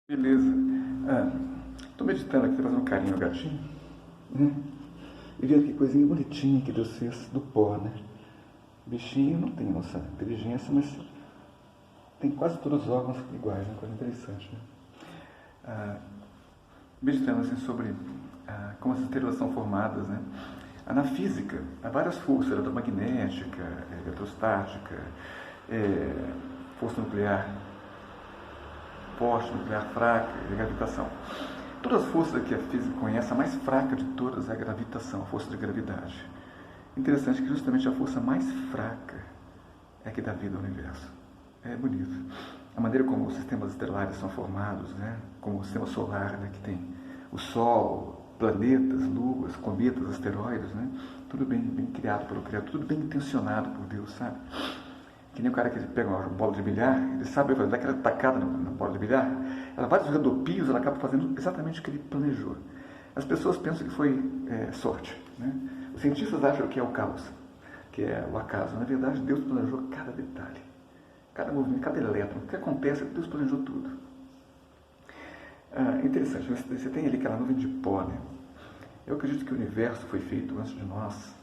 Beleza. Tô meditando aqui, tô fazendo um carinho no gatinho, né? E vendo que coisinha bonitinha que Deus fez do pó, né? O bichinho não tem nossa inteligência, mas tem quase todos os órgãos iguais, né? Coisa interessante, né? Meditando assim sobre como essas estrelas são formadas, né? Na física, há várias forças, eletromagnética, eletrostática, força nuclear forte, nuclear fraca e gravitação. Todas as forças que a física conhece, a mais fraca de todas é a gravitação, a força de gravidade. Interessante que justamente a força mais fraca é que dá vida ao universo. É bonito. A maneira como os sistemas estelares são formados, né? Como o sistema solar, né? Que tem o Sol, planetas, luas, cometas, asteroides, né? Tudo bem criado pelo Criador, tudo bem intencionado por Deus, sabe? Que nem o cara que pega uma bola de bilhar, ele sabe fazer aquela tacada na bola de bilhar, ela vários rodopios, ela acaba fazendo exatamente o que ele planejou. As pessoas pensam que foi sorte, né? Os cientistas acham que é o caos, que é o acaso. Na verdade, Deus planejou cada detalhe, cada movimento, cada elétron. O que acontece é que Deus planejou tudo. Interessante, você tem ali aquela nuvem de pó, né? Eu acredito que o universo foi feito antes de nós.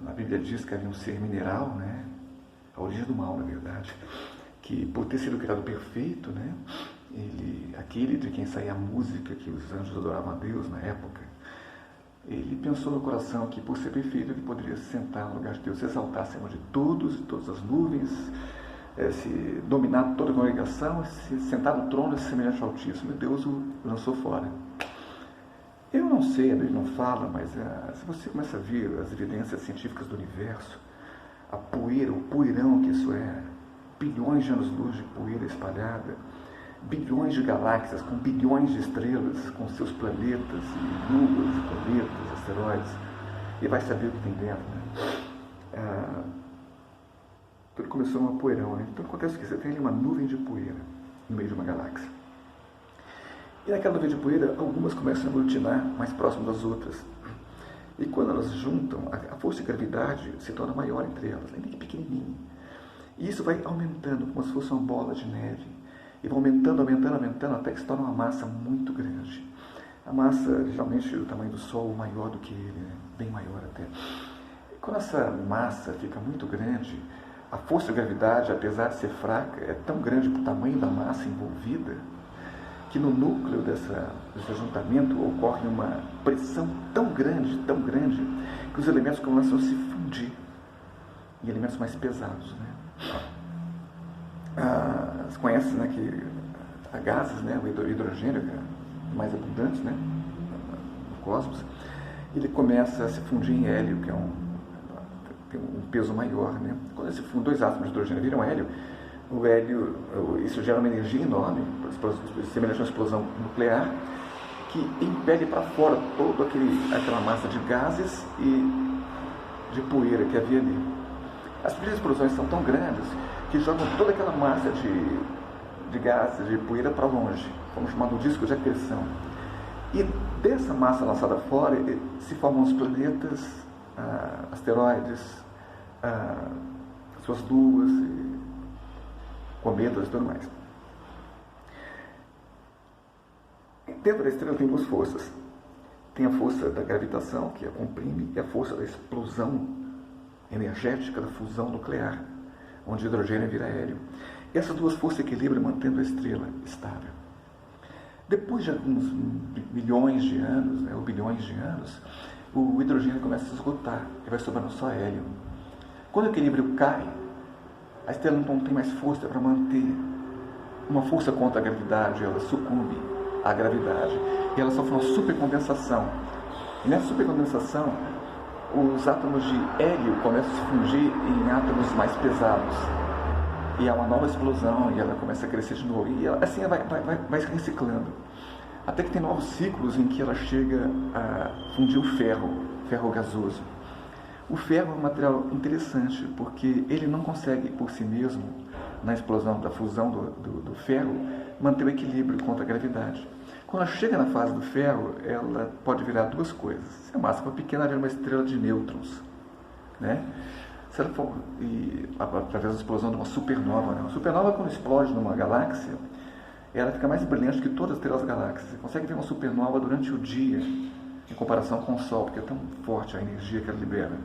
Na Bíblia diz que havia um ser mineral, né? A origem do mal, na verdade, que por ter sido criado perfeito, né, aquele de quem saía a música que os anjos adoravam a Deus na época, ele pensou no coração que por ser perfeito ele poderia se sentar no lugar de Deus, se exaltar acima de todos, todas as nuvens, se dominar toda a congregação, se sentar no trono semelhante ao Altíssimo, e Deus o lançou fora. Eu não sei, a Bíblia não fala, mas se você começa a ver as evidências científicas do universo, a poeira, o poeirão que isso é, bilhões de anos-luz de poeira espalhada, bilhões de galáxias com bilhões de estrelas, com seus planetas, e luas, e cometas, asteroides, e vai saber o que tem dentro, né? Tudo começou numa poeirão, né? Então acontece que você tem ali uma nuvem de poeira no meio de uma galáxia. E naquela nuvem de poeira, algumas começam a aglutinar mais próximo das outras. E quando elas juntam, a força de gravidade se torna maior entre elas, é bem pequenininha. E isso vai aumentando, como se fosse uma bola de neve. E vai aumentando, aumentando, aumentando, até que se torna uma massa muito grande. A massa, geralmente, do tamanho do Sol, maior do que ele, né? Bem maior até. E quando essa massa fica muito grande, a força de gravidade, apesar de ser fraca, é tão grande para o tamanho da massa envolvida, que no núcleo desse ajuntamento ocorre uma pressão tão grande, que os elementos começam a se fundir em elementos mais pesados, né? Você conhece, né, que há gases, né, o hidrogênio, mais abundantes, né, no cosmos, ele começa a se fundir em hélio, que tem um peso maior, né? Quando dois átomos de hidrogênio viram hélio, o hélio, isso gera uma energia enorme, semelhante a uma explosão nuclear, que impele para fora toda aquela massa de gases e de poeira que havia ali. As primeiras explosões são tão grandes que jogam toda aquela massa de gases, de poeira para longe, como chamado disco de acreção. E dessa massa lançada fora se formam os planetas, asteroides, suas luas, cometas e tudo mais. Dentro da estrela tem duas forças. Tem a força da gravitação, que a comprime, e a força da explosão energética, da fusão nuclear, onde o hidrogênio vira hélio. E essas duas forças equilibram, mantendo a estrela estável. Depois de alguns milhões de anos, né, ou bilhões de anos, o hidrogênio começa a se esgotar e vai sobrando só hélio. Quando o equilíbrio cai, a estrela não tem mais força para manter uma força contra a gravidade, ela sucumbe à gravidade e ela sofre uma supercondensação. E nessa supercondensação, os átomos de hélio começam a se fundir em átomos mais pesados. E há uma nova explosão e ela começa a crescer de novo. E ela, assim vai se reciclando. Até que tem novos ciclos em que ela chega a fundir o ferro gasoso. O ferro é um material interessante, porque ele não consegue, por si mesmo, na explosão da fusão do ferro, manter o equilíbrio contra a gravidade. Quando ela chega na fase do ferro, ela pode virar duas coisas. Se a massa for pequena, ela vira uma estrela de nêutrons, né? Se ela for, através da explosão de uma supernova, né? Uma supernova, quando explode numa galáxia, ela fica mais brilhante que todas as estrelas das galáxias. Você consegue ver uma supernova durante o dia, em comparação com o Sol, porque é tão forte a energia que ela libera.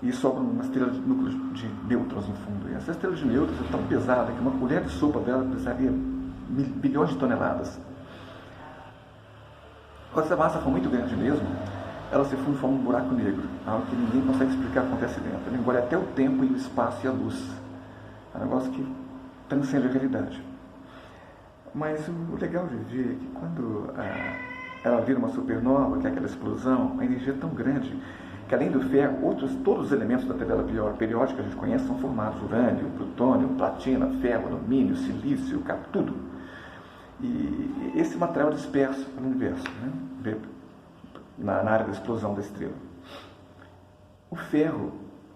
E sobra uma estrela de núcleos de nêutrons em fundo. E essa estrela de nêutrons é tão pesada que uma colher de sopa dela pesaria bilhões de toneladas. Quando essa massa for muito grande mesmo, ela se funde e forma um buraco negro, algo que ninguém consegue explicar o que acontece dentro. Ela engole até o tempo e o espaço e a luz. É um negócio que transcende a realidade. Mas o legal de ver é que quando ela vira uma supernova, que é aquela explosão, a energia é tão grande que, além do ferro, todos os elementos da tabela periódica que a gente conhece são formados: urânio, plutônio, platina, ferro, alumínio, silício, tudo. E esse material é disperso pelo universo, né? Na área da explosão da estrela. O ferro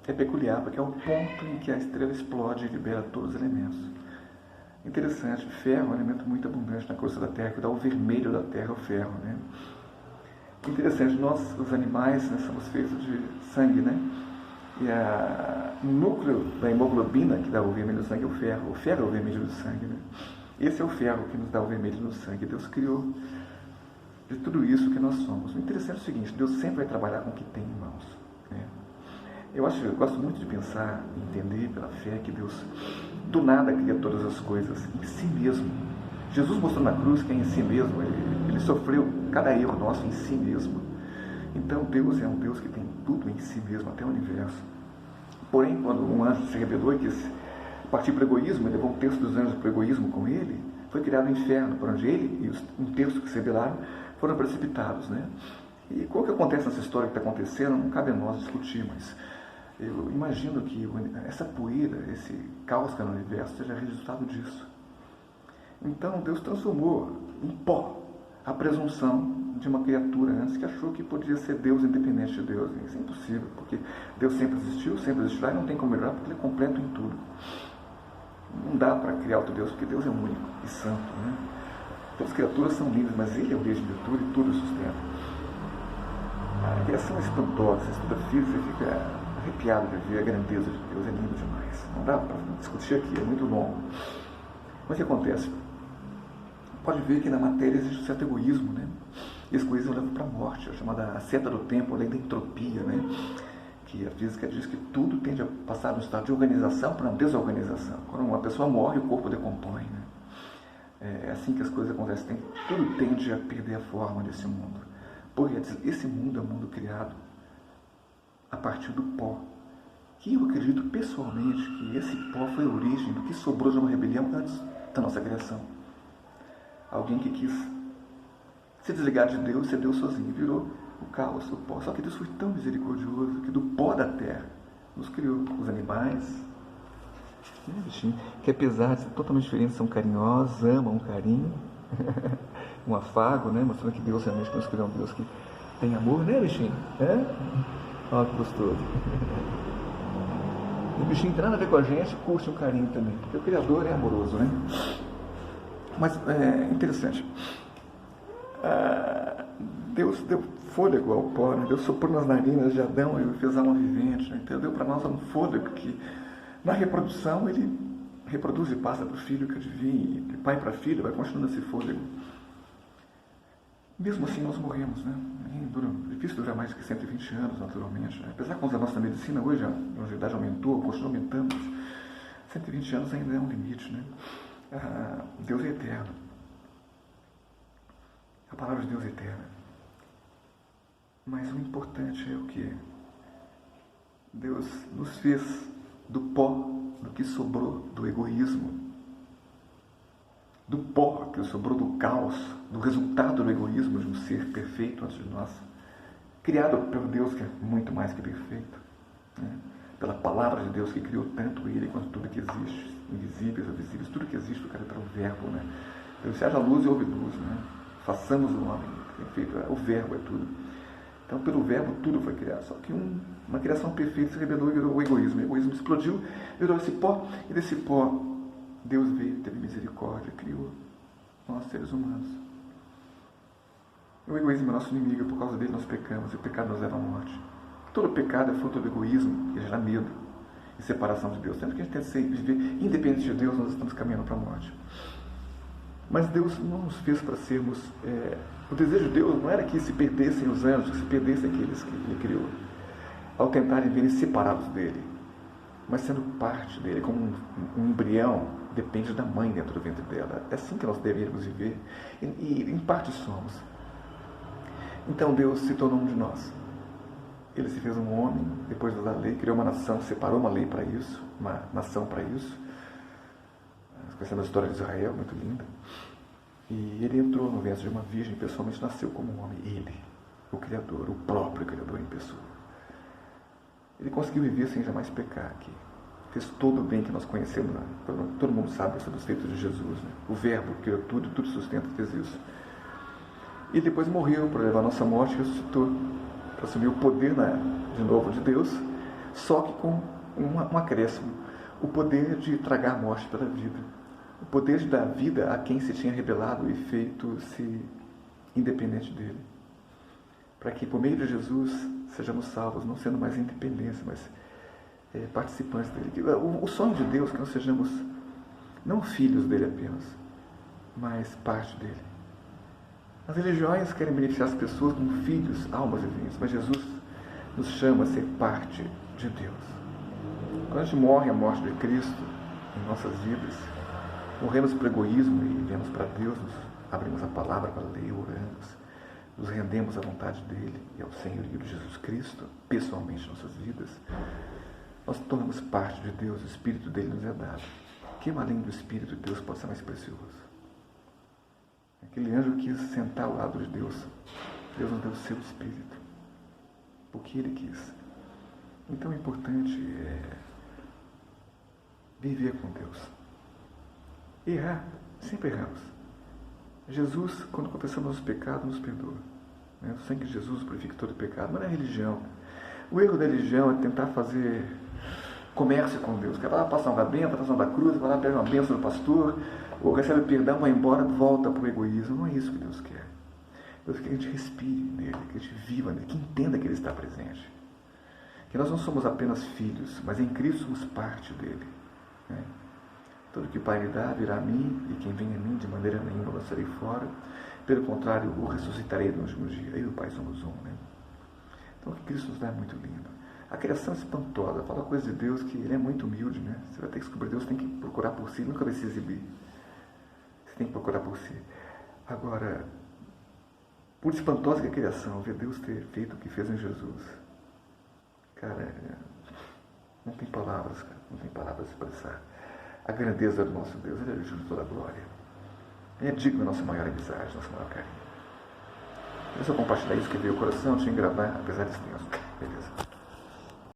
é peculiar porque é o ponto em que a estrela explode e libera todos os elementos. Interessante, o ferro é um elemento muito abundante na crosta da Terra, que dá o vermelho da Terra, o ferro, né? Interessante, nós, os animais, né, somos feitos de sangue, né? E o núcleo da hemoglobina que dá o vermelho do sangue é o ferro. O ferro é o vermelho do sangue, né? Esse é o ferro que nos dá o vermelho no sangue. Deus criou de tudo isso que nós somos. O interessante é o seguinte: Deus sempre vai trabalhar com o que tem em mãos, né? Eu gosto muito de pensar e entender pela fé que Deus do nada cria todas as coisas em si mesmo. Jesus mostrou na cruz que é em si mesmo. Ele sofreu cada erro nosso em si mesmo. Então Deus é um Deus que tem tudo em si mesmo, até o universo. Porém, quando um anjo se rebelou e quis partir para o egoísmo, ele levou um terço dos anjos para o egoísmo com ele, foi criado o inferno, por onde ele e um terço que se rebelaram foram precipitados, né? E qual que acontece nessa história que está acontecendo, não cabe a nós discutir, mas eu imagino que essa poeira, esse caos que é no universo, seja resultado disso. Então Deus transformou em pó a presunção de uma criatura antes que achou que podia ser Deus independente de Deus. Isso é impossível, porque Deus sempre existiu, sempre existirá e não tem como melhorar, porque Ele é completo em tudo. Não dá para criar outro Deus, porque Deus é único e santo, né? Todas as criaturas são lindas, mas Ele é a origem de tudo e tudo sustenta. A criação é espantosa, você estuda física e fica arrepiado de ver a grandeza de Deus, é lindo demais. Não dá para discutir aqui, é muito longo. Mas o que acontece? Pode ver que na matéria existe um certo egoísmo, né? E esse egoísmo leva para a morte, a chamada seta do tempo, a lei da entropia, né? Que a física diz que tudo tende a passar de um estado de organização para uma desorganização. Quando uma pessoa morre, o corpo decompõe, né? É assim que as coisas acontecem. Tudo tende a perder a forma desse mundo. Porque esse mundo é um mundo criado a partir do pó. Que eu acredito pessoalmente que esse pó foi a origem do que sobrou de uma rebelião antes da nossa criação. Alguém que quis se desligar de Deus, ser Deus sozinho, virou o caos, o pó. Só que Deus foi tão misericordioso que do pó da terra nos criou os animais, né, bichinho? Que apesar de ser totalmente diferentes, são carinhosos, amam um carinho, um afago, né? Mostrando que Deus realmente nos criou um Deus que tem amor, né, bichinho? Olha que gostoso. O bichinho tem nada a ver com a gente, curte um carinho também, porque o Criador é amoroso, né? Mas é interessante. Deus deu fôlego ao pó, né? Deus soprou nas narinas de Adão e fez alma vivente, né? Então deu para nós um fôlego que na reprodução ele reproduz e passa para o filho que adivinha, de pai para filho, vai continuando esse fôlego. Mesmo assim nós morremos, né? É difícil durar mais do que 120 anos, naturalmente, né? Apesar que com os avanços da medicina hoje a longevidade aumentou, continua aumentando, 120 anos ainda é um limite, né? Deus é eterno. A palavra de Deus é eterna. Mas o importante é o que? Deus nos fez do pó, do que sobrou do egoísmo, do pó que sobrou do caos, do resultado do egoísmo de um ser perfeito antes de nós, criado pelo Deus que é muito mais que perfeito, né? Pela palavra de Deus que criou tanto Ele quanto tudo que existe, invisíveis ou visíveis, tudo que existe, o cara pelo verbo, né? Deus se haja luz e houve luz, né? Façamos o homem, feito, o verbo é tudo. Então, pelo verbo, tudo foi criado. Só que uma criação perfeita se rebelou e virou o egoísmo. O egoísmo explodiu, virou esse pó, e desse pó, Deus veio, teve misericórdia, criou nós, seres humanos. O egoísmo é nosso inimigo, por causa dele nós pecamos, e o pecado nos leva à morte. Todo pecado é fruto do egoísmo, que gera medo e separação de Deus. Sempre que a gente tenta viver independente de Deus, nós estamos caminhando para a morte. Mas Deus não nos fez para sermos... o desejo de Deus não era que se perdessem os anjos, que se perdessem aqueles que Ele criou, ao tentarem verem separados dele, mas sendo parte dele, como um embrião depende da mãe dentro do ventre dela. É assim que nós deveríamos viver, e em parte somos. Então Deus se tornou um de nós. Ele se fez um homem, depois da lei, criou uma nação, separou uma lei para isso, uma nação para isso. Nós conhecemos a história de Israel, muito linda. E ele entrou no ventre de uma virgem, pessoalmente nasceu como um homem. Ele, o Criador, o próprio Criador em pessoa. Ele conseguiu viver sem jamais pecar aqui. Fez todo o bem que nós conhecemos. Né? Todo mundo sabe sobre os feitos de Jesus. Né? O Verbo que criou tudo, tudo sustenta, fez isso. E depois morreu para levar a nossa morte e ressuscitou. Para assumir o poder, de novo, de Deus, só que com um acréscimo. O poder de tragar a morte pela vida. O poder de dar vida a quem se tinha rebelado e feito-se independente dele. Para que, por meio de Jesus, sejamos salvos, não sendo mais independentes, mas participantes dele. O sonho de Deus é que nós sejamos não filhos dele apenas, mas parte dele. As religiões querem beneficiar as pessoas como filhos, almas divinas, mas Jesus nos chama a ser parte de Deus. Quando a gente morre a morte de Cristo em nossas vidas, morremos para o egoísmo e viemos para Deus, nos abrimos a palavra para ler, oramos, nos rendemos à vontade dele e ao senhorio de Jesus Cristo, pessoalmente em nossas vidas, nós tornamos parte de Deus, o Espírito dele nos é dado. Quem além do Espírito de Deus pode ser mais precioso? Aquele anjo quis sentar ao lado de Deus. Deus nos deu o seu Espírito, porque ele quis. Então é importante viver com Deus. Errar, sempre erramos. Jesus, quando confessamos os pecados, nos perdoa. O sangue de Jesus purifica todo pecado, mas não é religião. O erro da religião é tentar fazer comércio com Deus. Quer lá passar uma bênção, passar uma cruz, vai lá pegar uma bênção do pastor, ou recebe perdão, vai embora, volta para o egoísmo. Não é isso que Deus quer. Deus quer que a gente respire nele, que a gente viva nele, que entenda que ele está presente. Que nós não somos apenas filhos, mas em Cristo somos parte dele. Tudo que o Pai me dá virá a mim, e quem vem a mim de maneira nenhuma lançarei fora. Pelo contrário, o ressuscitarei no último dia. Eu e o Pai somos um. Então o que Cristo nos dá é muito lindo. A criação é espantosa, fala coisa de Deus que ele é muito humilde. Você vai ter que descobrir Deus, tem que procurar por si, nunca vai se exibir. Você tem que procurar por si. Agora, por espantosa que é a criação, ver Deus ter feito o que fez em Jesus, cara, não tem palavras, não tem palavras a expressar a grandeza do nosso Deus. Ele é digno de toda a glória. Ele é digno da nossa maior amizade, nosso maior carinho. Eu só compartilhar isso que veio o coração, tinha que gravar, apesar de extenso. Beleza.